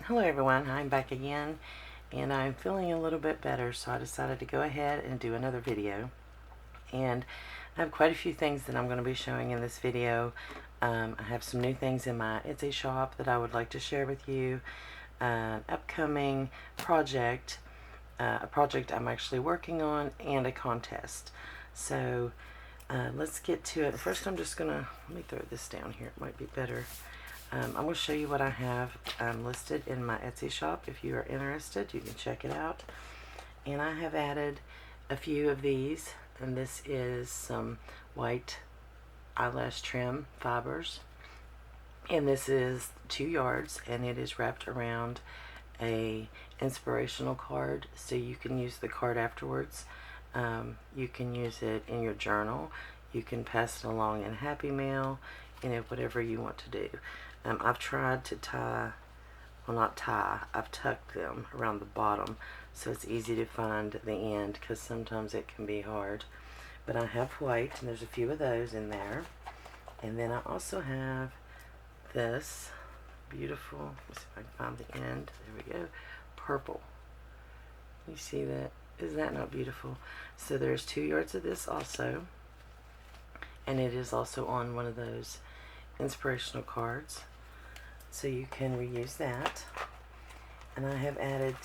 Hello everyone, I'm back again and I'm feeling a little bit better, so I decided to go ahead and do another video. And I have quite a few things that I'm going to be showing in this video. I have some new things in my Etsy shop that I would like to share with you. An upcoming project, a project I'm actually working on, and a contest. So let's get to it. First I'm just going to, let me throw this down here, it might be better. I'm going to show you what I have listed in my Etsy shop. If you are interested, you can check it out. And I have added a few of these, and this is some white eyelash trim fibers. And this is 2 yards, and it is wrapped around a inspirational card, so you can use the card afterwards. You can use it in your journal. You can pass it along in Happy Mail, whatever you want to do. I've tried to tie, well, not tie, I've tucked them around the bottom so it's easy to find the end, because sometimes it can be hard. But I have white, and there's a few of those in there. And then I also have this beautiful, let's see if I can find the end, there we go, purple. You see that? Is that not beautiful? So there's 2 yards of this also, and it is also on one of those inspirational cards, so you can reuse that. And I have added,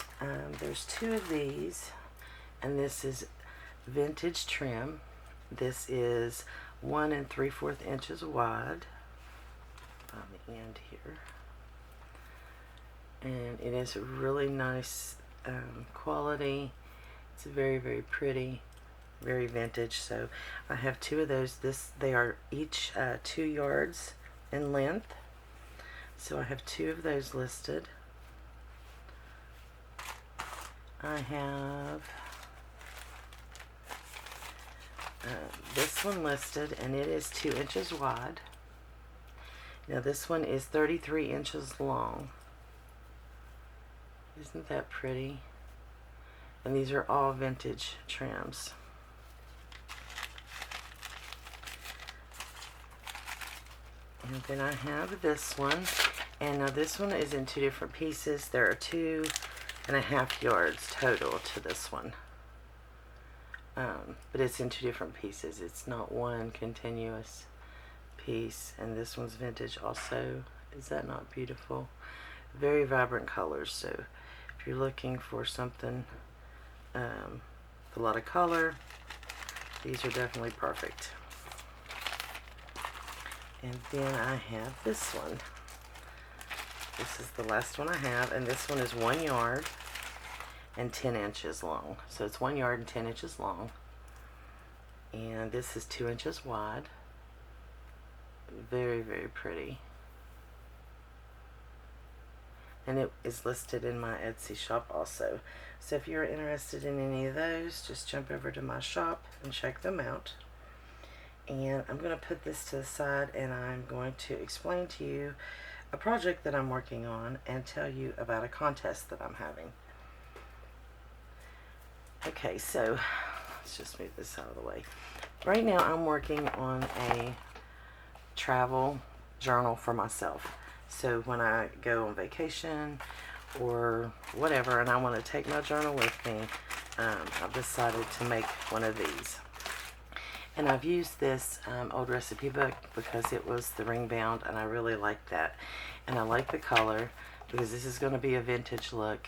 there's 2 of these, and this is vintage trim. This is 1 3/4 inches wide on the end here, and it is a really nice quality. It's very, very pretty, very vintage. So I have 2 of those. They are each 2 yards in length, so I have 2 of those listed. I have this one listed, and it is 2 inches wide. Now this one is 33 inches long. Isn't that pretty? And these are all vintage trims. And then I have this one, and now this one is in 2 different pieces. There are 2.5 yards total to this one, but it's in 2 different pieces. It's not one continuous piece. And this one's vintage also. Is that not beautiful? Very vibrant colors. So if you're looking for something with a lot of color, these are definitely perfect. And then I have this one. This is the last one I have, and this one is 1 yard and 10 inches long. So it's 1 yard and 10 inches long. And this is 2 inches wide. Very, very pretty. And it is listed in my Etsy shop also. So if you're interested in any of those, just jump over to my shop and check them out. And I'm going to put this to the side, and I'm going to explain to you a project that I'm working on and tell you about a contest that I'm having. Okay, so let's just move this out of the way. Right now I'm working on a travel journal for myself. So when I go on vacation or whatever and I want to take my journal with me, I've decided to make one of these. And I've used this old recipe book because it was the ring bound, and I really like that. And I like the color because this is going to be a vintage look.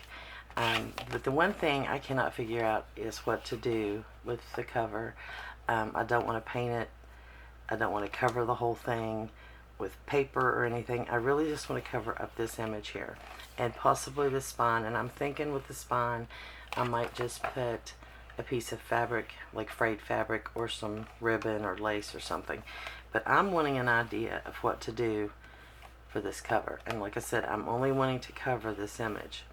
But the one thing I cannot figure out is what to do with the cover. I don't want to paint it. I don't want to cover the whole thing with paper or anything. I really just want to cover up this image here and possibly the spine. And I'm thinking with the spine, I might just put a piece of fabric, like frayed fabric or some ribbon or lace or something. But I'm wanting an idea of what to do for this cover. And like I said, I'm only wanting to cover this image.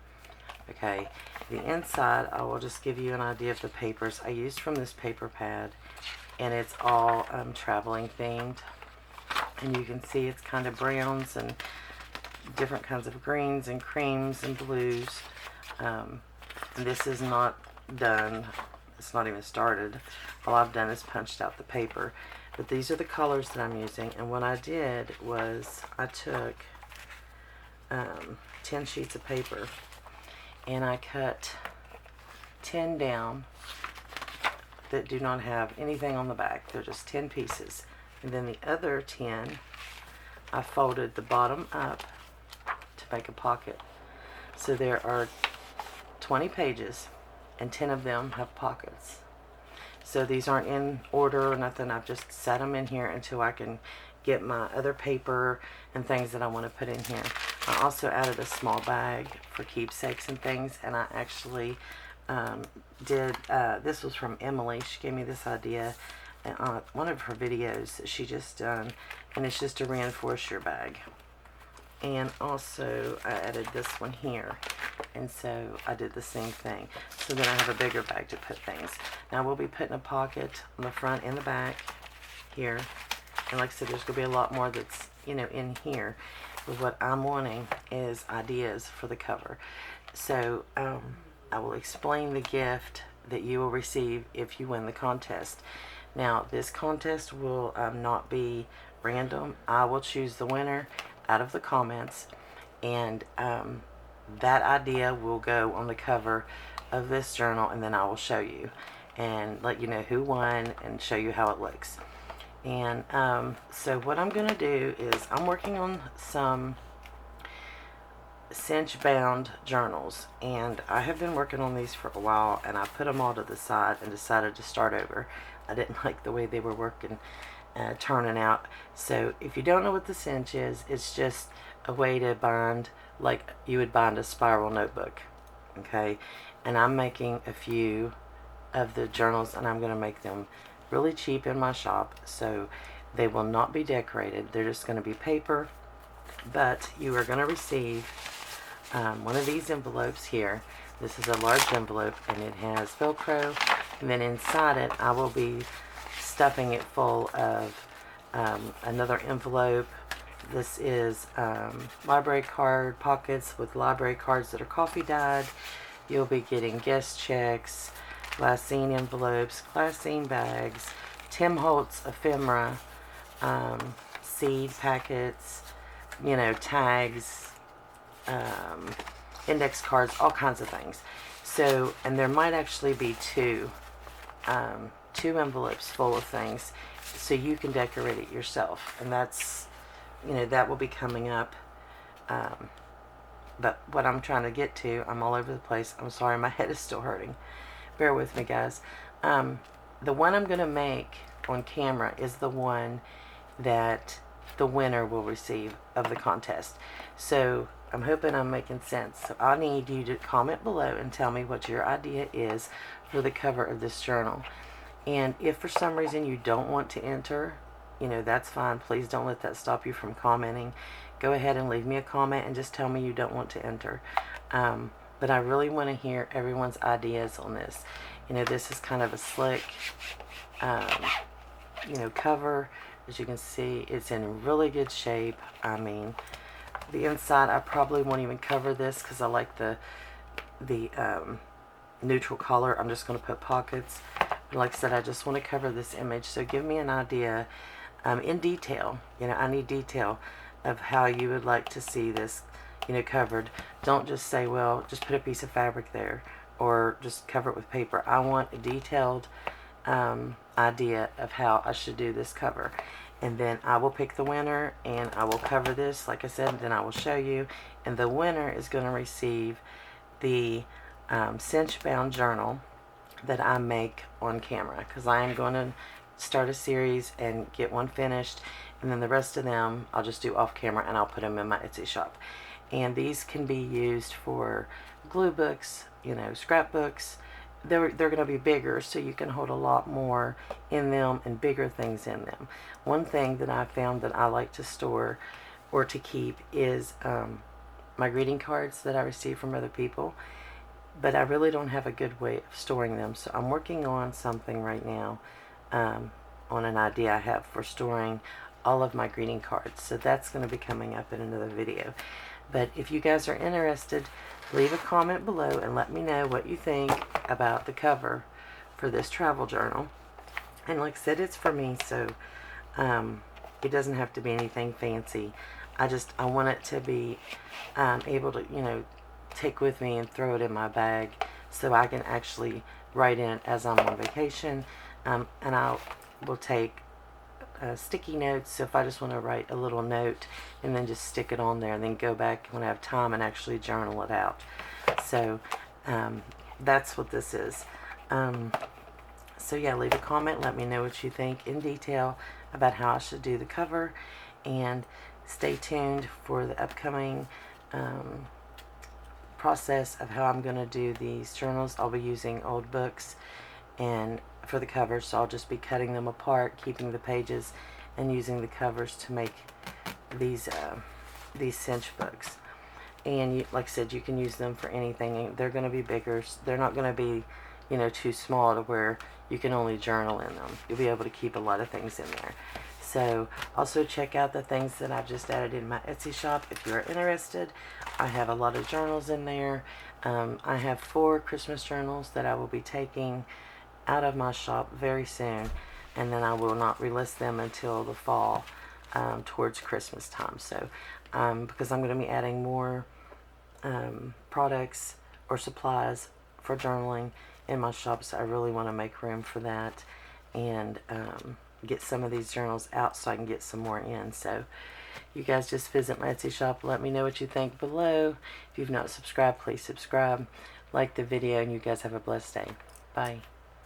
Okay, the inside, I will just give you an idea of the papers I used from this paper pad, and it's all traveling themed. And you can see it's kind of browns and different kinds of greens and creams and blues. And this is not done. It's not even started. All I've done is punched out the paper. But these are the colors that I'm using. And what I did was I took 10 sheets of paper, and I cut 10 down that do not have anything on the back. They're just 10 pieces. And then the other 10, I folded the bottom up to make a pocket. So there are 20 pages, and 10 of them have pockets. So these aren't in order or nothing. I've just set them in here until I can get my other paper and things that I want to put in here. I also added a small bag for keepsakes and things, and I actually this was from Emily. She gave me this idea on one of her videos that she just done, and it's just to reinforce your bag. And also I added this one here, and so I did the same thing. So then I have a bigger bag to put things. Now we'll be putting a pocket on the front and the back here, and like I said, there's going to be a lot more that's, you know, in here. But what I'm wanting is ideas for the cover. So I will explain the gift that you will receive if you win the contest. Now, this contest will not be random. I will choose the winner out of the comments, and that idea will go on the cover of this journal, and then I will show you and let you know who won and show you how it looks. And so what I'm going to do is I'm working on some cinch bound journals, and I have been working on these for a while, and I put them all to the side and decided to start over. I didn't like the way they were working, turning out. So if you don't know what the cinch is, it's just a way to bind like you would bind a spiral notebook. Okay, and I'm making a few of the journals, and I'm going to make them really cheap in my shop, so they will not be decorated. They're just going to be paper, but you are going to receive one of these envelopes here. This is a large envelope, and it has Velcro, and then inside it I will be stuffing it full of another envelope. This is library card pockets with library cards that are coffee dyed. You'll be getting guest checks, glassine envelopes, glassine bags, Tim Holtz ephemera, seed packets, you know, tags, index cards, all kinds of things. So, and there might actually be two envelopes full of things, so you can decorate it yourself. And that's, you know, that will be coming up. But what I'm trying to get to, I'm all over the place. I'm sorry, my head is still hurting. Bear with me, guys. The one I'm going to make on camera is the one that the winner will receive of the contest. So I'm hoping I'm making sense. So I need you to comment below and tell me what your idea is for the cover of this journal. And if for some reason you don't want to enter, you know, that's fine. Please don't let that stop you from commenting. Go ahead and leave me a comment and just tell me you don't want to enter. But I really want to hear everyone's ideas on this. You know, this is kind of a slick, you know, cover. As you can see, it's in really good shape. I mean, the inside, I probably won't even cover this because I like the neutral color. I'm just going to put pockets. But like I said, I just want to cover this image. So give me an idea in detail. You know, I need detail of how you would like to see this, you know, covered. Don't just say, well, just put a piece of fabric there or just cover it with paper. I want a detailed idea of how I should do this cover. And then I will pick the winner, and I will cover this, like I said, and then I will show you. And the winner is going to receive the cinch bound journal that I make on camera, because I am going to start a series and get one finished, and then the rest of them I'll just do off camera, and I'll put them in my Etsy shop. And these can be used for glue books, you know, scrapbooks. They're going to be bigger, so you can hold a lot more in them and bigger things in them. One thing that I found that I like to store or to keep is my greeting cards that I receive from other people, but I really don't have a good way of storing them. So I'm working on something right now, on an idea I have for storing all of my greeting cards. So that's going to be coming up in another video. But if you guys are interested, leave a comment below and let me know what you think about the cover for this travel journal. And like I said, it's for me, so it doesn't have to be anything fancy. I want it to be able to, you know, take with me and throw it in my bag so I can actually write in it as I'm on vacation. And I will take sticky notes, so if I just want to write a little note and then just stick it on there and then go back when I have time and actually journal it out. So that's what this is. So yeah, leave a comment, let me know what you think in detail about how I should do the cover, and stay tuned for the upcoming process of how I'm going to do these journals. I'll be using old books and for the covers, so I'll just be cutting them apart, keeping the pages, and using the covers to make these cinch books. And like I said, you can use them for anything. They're going to be bigger. They're not going to be, you know, too small to where you can only journal in them. You'll be able to keep a lot of things in there. So also check out the things that I've just added in my Etsy shop if you are interested. I have a lot of journals in there. I have 4 Christmas journals that I will be taking out of my shop very soon, and then I will not relist them until the fall, towards Christmas time. So because I'm going to be adding more products or supplies for journaling in my shop, so I really want to make room for that and get some of these journals out so I can get some more in. So you guys just visit my Etsy shop, let me know what you think below. If you've not subscribed, please subscribe, like the video, and you guys have a blessed day. Bye.